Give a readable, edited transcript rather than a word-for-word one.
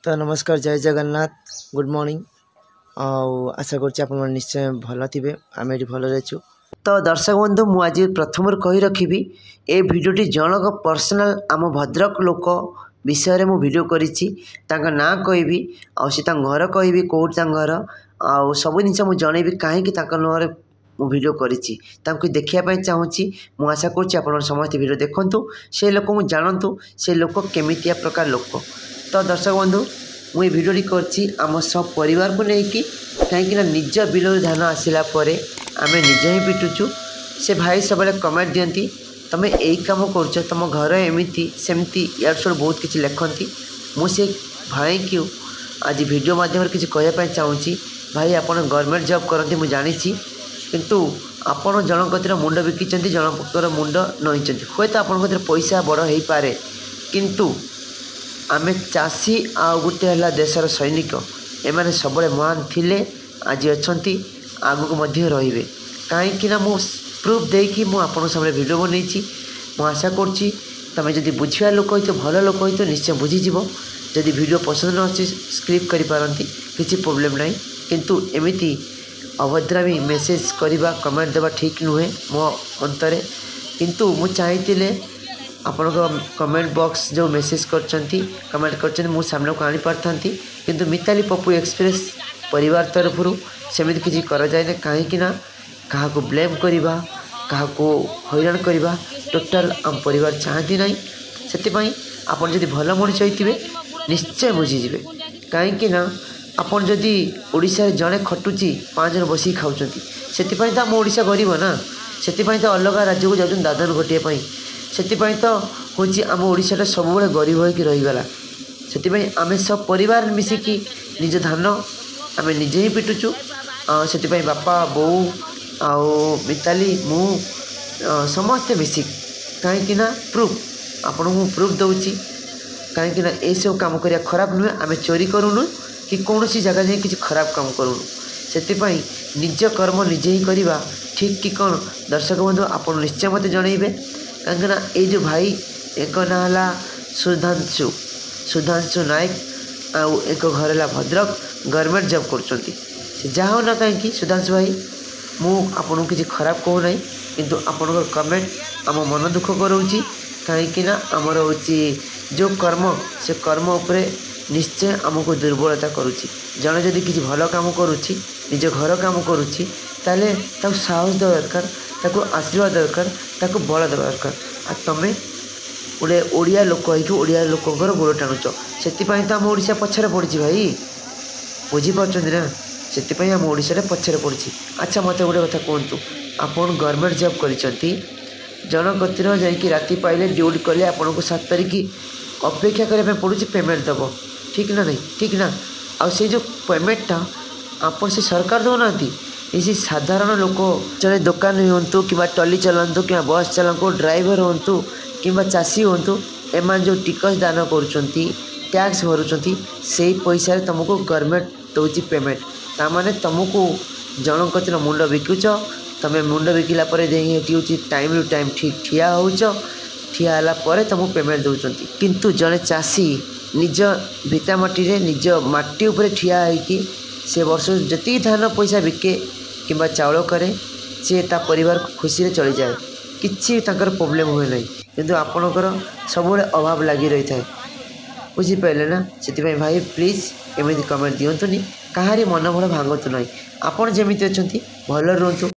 तो नमस्कार, जय जगन्नाथ, गुड मॉर्निंग। आशा कर निश्चय भल थे, आम ये भल रहीचु। तो दर्शक बंधु मुझे प्रथम कही रखी ए भिडियोटी जनक पर्सनाल आम भद्रक लोक विषय रे मु वीडियो करिछि। तांका ना कहबी आ सी घर कहबी कौट घर आ सब जिन मुझे जनइबी कहीं नाँ मु वीडियो करिछि। तांको देखिया चाहूँगी। मु आशा करुँच आप समस्त वीडियो देखंतु, से लोक को जानतु से लोक केमितिया प्रकार लोक। तो दर्शक बंधु मुझे भिडियोटी करछि आम सब परिवार को लेकिन कहीं निज बिल धान आसला आम निजे ही पिटुचु। से भाई सब कमेंट दियंती तुम्हें यही कम कर तुम घर एमती सेमती यार सब बहुत किसी लिखती। मुझे भाई को आज वीडियो माध्यम किसी कहवाई चाहूँगी। भाई आप गवर्नमेंट जॉब करती मुझे जानी, किंतु आपण जन कतिर मुंड बिकी जनकर मुंड नईं। हे तो आप पैसा बड़ हो पारे, किंतु आमे चाषी आ गोटे है देशर सैनिक एमाने सब महान थिले, आज अच्छा आगक रे। कहीं मु प्रूफ देकी मुझे सामने वीडियो बनई। मु आशा करुँची तुम जब बुझा लोक हो तो भल लोक हो तो निश्चय बुझीज। जदि वीडियो पसंद न अच्छी स्क्रिप्ट करिपारती किसी प्रोब्लेम ना, किंतु एमिति अभद्रामी मेसेज करवा कमेंट देवा ठीक नुहे मो अंतरे। किंतु मु चाहिए आपण कमेंट बॉक्स जो मेसेज करचंती कमेंट करचंती मु सामने को आनी पारथांती, किंतु मिताली पप्पू एक्सप्रेस परिवार तरफ सेमिति किसी कर जाए ना। कहीं क्या ब्लेम करवा क्या हैरान करवा टोटाल आम परिवार चाहती ना। से आपड़ जदि भल मनीष होते निश्चय बुझीजे। कहीं आपड़ जदि ओडिशा जड़े खटुची 5 जन बस खाऊँ से तो आम ओडिशा गरीब ना। से तो अलग राज्य को जाऊँ दादन घटियापाई। से तो हूँ आम ओडिशा सब गरीब होकर रहीगला। से आम सब परिवार मिसिकी निज धान आम निजे ही पिटुचु। से बापा बो आ मिताली मु समस्ते मिसिक कहीं प्रूफ आपन को प्रूफ दूची। कहीं ये सब कम करिया खराब नुहे। आम चोरी करूनु कि कौन सी जगह जाए किसी खराब काम करूनु। से निज कर्म निजे ही करवा ठीक कि कौन दर्शक बंधु आप निश्चय मत जनइबे। कहीं ये जो भाई एक ना है सुधांशु नायक आउ एक घर है भद्रक गवर्नमेंट जॉब कर जहाँ ना कहीं सुधांशु भाई मु आपन किसी खराब कहू ना, किंतु आपन कमेंट आम मन दुख कराऊँगी। कहीं आमर हूँ जो कर्म से कर्म उपरे निश्चय आमको दुर्बलता करुच्ची। जड़े जदि किसी भल काम करुच्ची निज घर काम करुच्ची ताले ताको साहस देवा दरकार, ताको आशीर्वाद दरकार, ताको बल देवा दरकार। आ तमें गोटे ओडिया लोक होड़िया लोकर गोड़ टाणुच से तो आम ओडिशा पछरे पड़ी भाई, बुझीपार ना। से आम ओडिशा पछरे पड़ी। अच्छा मत गोटे कथा कहतु, आपन गवर्नमेंट जॉब करती जन कतिर जाकि राति पाइले ड्यूटी कले आपन को 7 तारिख अपेक्षा करने पड़ू पेमेंट दब ठीक ना नहीं ठीक ना। आ से जो पेमेंटा आप से सरकार दौना ये साधारण लोक जड़े दुकान हूँ कि टली चलातु कि बस चलातु ड्राइवर हूँ कि चाषी हूँ एम जो टिकस दान कर टैक्स भरुँच से पैसा तुमको गवर्नमेंट दौर पेमेंट। ताने तुमको जन कतिर मुंड बिकुच तुम मुंड बिकिला टाइम रु टाइम ठीक ठिया होच ठिया है तुमको पेमेंट दौरान। किंतु जड़े चाषी निज भिटा माटी रे निज माटी उपरे ठिया होइकी से वर्ष जी धान पैसा बिके कि चाउल करे सी परिवार खुशी चली जाए किसी प्रोब्लेम हुए ना। किंतु आपणकर सब अभाव लगी रही है, बुझीपारे ना। से भाई प्लीज एमती कमेंट दिंतुनि, कहारी मन भल भांगतु ना। आपड़ जमी अच्छा भल रुहतु।